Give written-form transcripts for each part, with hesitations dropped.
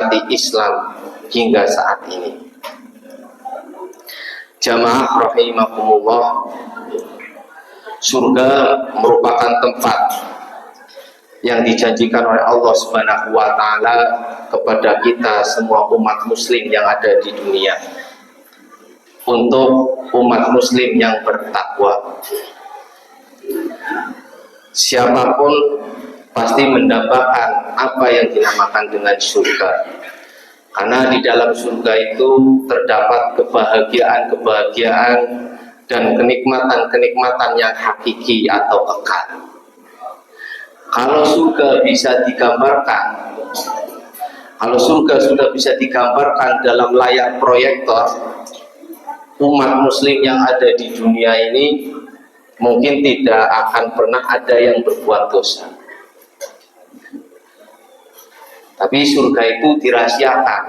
menikmati Islam hingga saat ini. Jamaah rahimakumullah, surga merupakan tempat yang dijanjikan oleh Allah Subhanahu wa taala kepada kita semua umat muslim yang ada di dunia. Untuk umat muslim yang bertakwa, siapapun pasti mendapatkan apa yang dinamakan dengan surga. Karena di dalam surga itu terdapat kebahagiaan-kebahagiaan dan kenikmatan-kenikmatan yang hakiki atau kekal. Kalau surga bisa digambarkan, kalau surga sudah bisa digambarkan dalam layar proyektor, umat muslim yang ada di dunia ini mungkin tidak akan pernah ada yang berbuat dosa. Tapi surga itu dirahasiakan,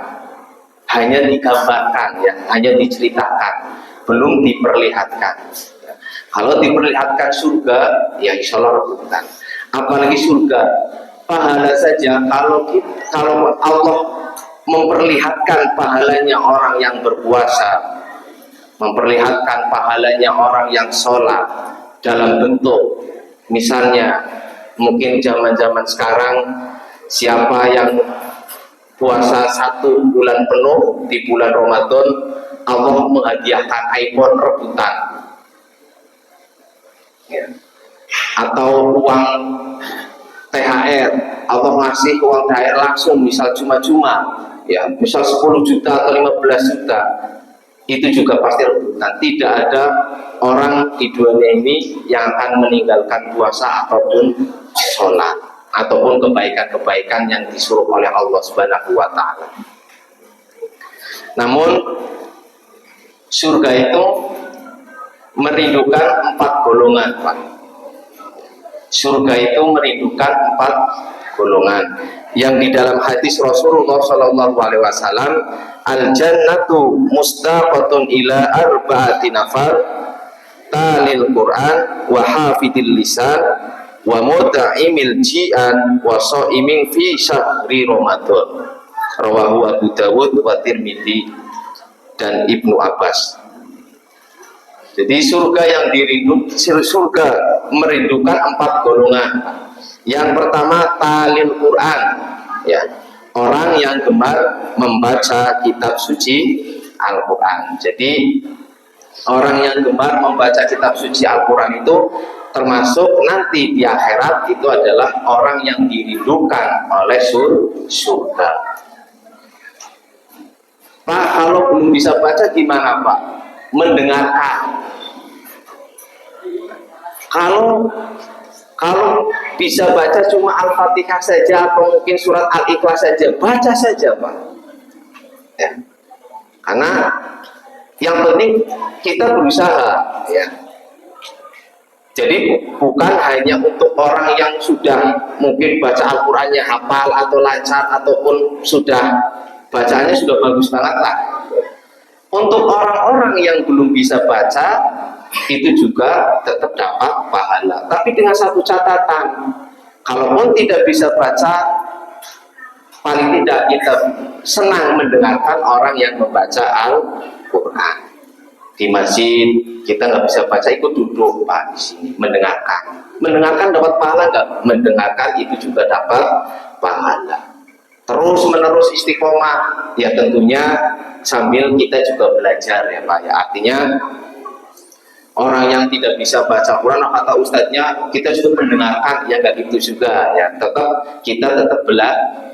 hanya digambarkan, ya, hanya diceritakan, belum diperlihatkan. Kalau diperlihatkan surga, ya insya Allah rebutan. Apalagi surga, pahala saja. Kalau Allah memperlihatkan pahalanya orang yang berpuasa, memperlihatkan pahalanya orang yang sholat dalam bentuk, misalnya mungkin zaman-zaman sekarang, siapa yang puasa 1 bulan penuh di bulan Ramadan, Allah menghadiahkan iPhone rebutan, ya. Atau uang THR, Allah ngasih uang THR langsung, misal cuma-cuma, ya, misal 10 juta atau 15 juta, itu juga pasti rebutan. Tidak ada orang di dunia ini yang akan meninggalkan puasa ataupun sholat ataupun kebaikan-kebaikan yang disuruh oleh Allah Subhanahu wa taala. Namun surga itu merindukan 4 golongan, Pak. Surga itu merindukan 4 golongan yang di dalam hadis Rasulullah Shallallahu Alaihi Wasallam, al jannatu mustaqatun ila arba'ati nafar, talil Quran wa hafidil lisan wa muta'imil ji'an wa sha'imin fi syahri Ramadan. Rawahu Abu Dawud wa Tirmidzi dan Ibnu Abbas. Jadi surga yang surga merindukan 4 golongan. Yang pertama talil Quran, ya, orang yang gemar membaca kitab suci Al-Quran. Jadi orang yang gemar membaca kitab suci Al-Quran itu termasuk nanti di akhirat itu adalah orang yang dirindukan oleh surga. Pak, kalau belum bisa baca gimana, Pak? Mendengarkan. Kalau bisa baca cuma Al-Fatihah saja atau mungkin surat Al-Ikhlas saja, baca saja, Pak. Ya. Karena yang penting kita berusaha, ya. Jadi bukan hanya untuk orang yang sudah mungkin baca Al-Qur'annya hafal atau lancar ataupun sudah bacaannya sudah bagus banget lah. Untuk orang-orang yang belum bisa baca itu juga tetap dapat pahala, tapi dengan satu catatan, kalaupun tidak bisa baca, paling tidak kita senang mendengarkan orang yang membaca Al-Quran. Di masjid kita nggak bisa baca, ikut duduk, Pak, di sini mendengarkan dapat pahala nggak? Mendengarkan itu juga dapat pahala. Terus menerus istiqomah, ya tentunya sambil kita juga belajar, ya Pak, ya. Artinya orang yang tidak bisa baca Quran, kata ustadznya kita sudah mendengarkan, ya nggak gitu juga, ya kita tetap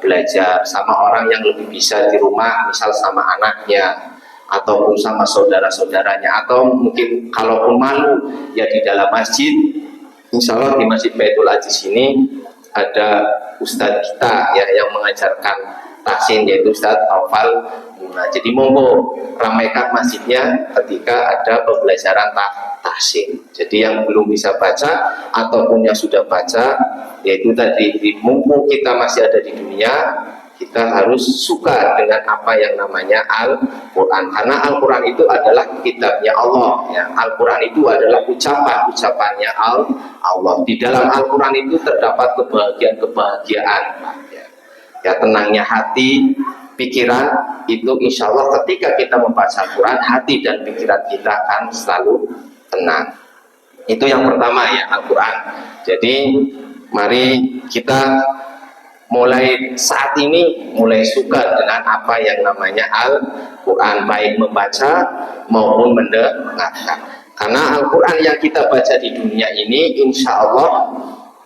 belajar sama orang yang lebih bisa di rumah, misal sama anaknya ataupun sama saudara-saudaranya, atau mungkin kalaupun malu ya di dalam masjid. Insya Allah di Masjid Baitul Aziz ini ada ustadz kita, ya, yang mengajarkan tahsin, yaitu Ustadz Taufal. Nah, jadi monggo ramaikan masjidnya ketika ada pembelajaran tahsin. Jadi yang belum bisa baca ataupun yang sudah baca, yaitu tadi, mumpung kita masih ada di dunia, kita harus suka dengan apa yang namanya Al-Quran, karena Al-Quran itu adalah kitabnya Allah, ya. Al-Quran itu adalah ucapannya Allah. Di dalam Al-Quran itu terdapat kebahagiaan, ya, tenangnya hati, pikiran itu insya Allah ketika kita membaca Al-Quran, hati dan pikiran kita akan selalu tenang. Itu yang pertama ya, Al-Quran. Jadi mari kita mulai saat ini mulai suka dengan apa yang namanya Al-Quran, baik membaca maupun mendengarkan. Karena Al-Quran yang kita baca di dunia ini insya Allah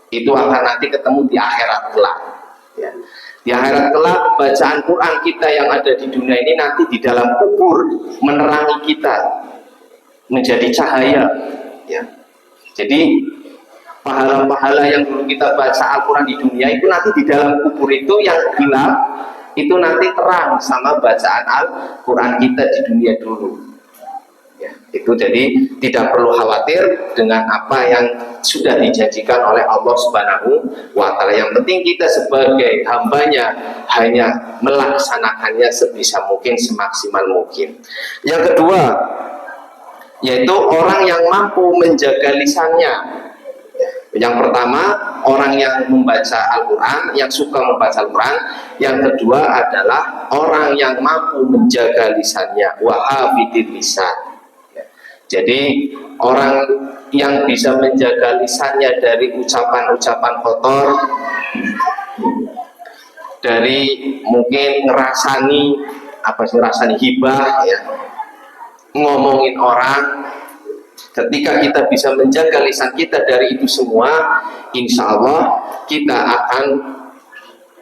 itu akan nanti ketemu di akhirat kelak ya. Di akhirat kelak bacaan Quran kita yang ada di dunia ini nanti di dalam kubur menerangi kita menjadi cahaya ya. Jadi pahala-pahala yang dulu kita baca Al-Quran di dunia itu nanti di dalam kubur itu yang gelap itu nanti terang sama bacaan Al-Quran kita di dunia dulu ya. Itu jadi tidak perlu khawatir dengan apa yang sudah dijanjikan oleh Allah Subhanahu wa Ta'ala. Yang penting kita sebagai hambanya hanya melaksanakannya sebisa mungkin, semaksimal mungkin. Yang kedua yaitu orang yang mampu menjaga lisannya. Yang pertama, orang yang membaca Al-Quran, yang suka membaca Al-Quran. Yang kedua adalah orang yang mampu menjaga lisannya, wahafidil lisan. Jadi orang yang bisa menjaga lisannya dari ucapan-ucapan kotor, dari mungkin ngerasani hibah ya, ngomongin orang. Ketika kita bisa menjaga lisan kita dari itu semua, insya Allah kita akan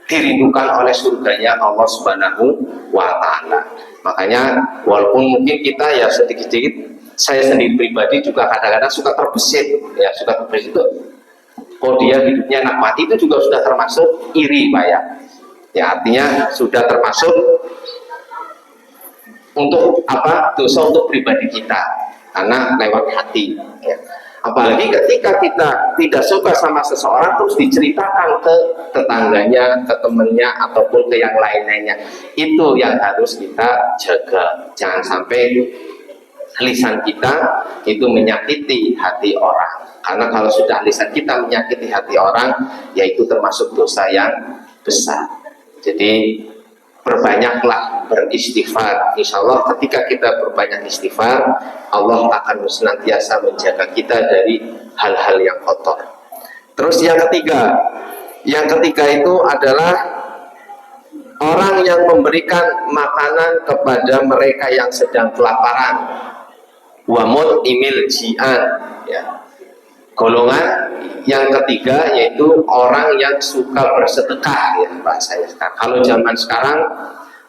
dirindukan oleh surganya Allah Subhanahu wa Ta'ala. Makanya walaupun mungkin kita ya sedikit-sedikit, saya sendiri pribadi juga kadang-kadang suka terbesit ya, suka terbesit itu kok dia hidupnya enak, mati itu juga sudah termasuk iri Pak ya. Ya artinya sudah termasuk untuk apa, dosa untuk pribadi kita karena lewat hati ya. Apalagi ketika kita tidak suka sama seseorang terus diceritakan ke tetangganya, ke temannya ataupun ke yang lain-lainnya, itu yang harus kita jaga. Jangan sampai lisan kita itu menyakiti hati orang, karena kalau sudah lisan kita menyakiti hati orang, yaitu termasuk dosa yang besar. Jadi perbanyaklah beristighfar. Insya Allah ketika kita berbanyak istighfar, Allah akan senantiasa menjaga kita dari hal-hal yang kotor. Terus yang ketiga itu adalah orang yang memberikan makanan kepada mereka yang sedang kelaparan. Wamut imil jian ya. Golongan yang ketiga yaitu orang yang suka bersedekah ya bahasanya sekarang. Kalau zaman sekarang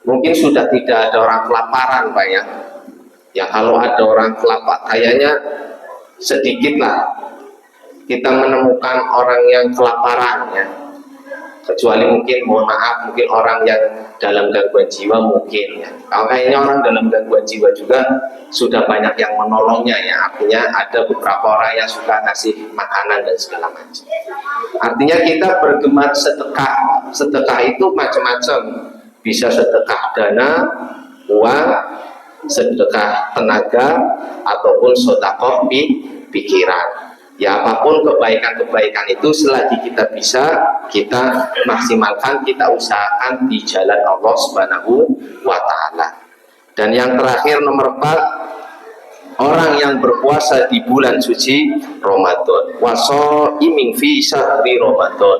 mungkin sudah tidak ada orang kelaparan Pak ya. Ya kalau ada orang kelaparan kayaknya sedikit lah kita menemukan orang yang kelaparan ya. Kecuali mungkin, mohon maaf, mungkin orang yang dalam gangguan jiwa mungkin ya. Kalau kayaknya orang dalam gangguan jiwa juga sudah banyak yang menolongnya ya. Artinya ada beberapa orang yang suka ngasih makanan dan segala macam. Artinya kita bergemar sedekah. Sedekah itu macam-macam. Bisa sedekah dana, uang, sedekah tenaga, ataupun sedekah pikiran. Ya apapun kebaikan-kebaikan itu selagi kita bisa, kita maksimalkan, kita usahakan di jalan Allah Subhanahu wa Ta'ala. Dan yang terakhir nomor 4, orang yang berpuasa di bulan suci Ramadan. Waso iming fi syahri Ramadan.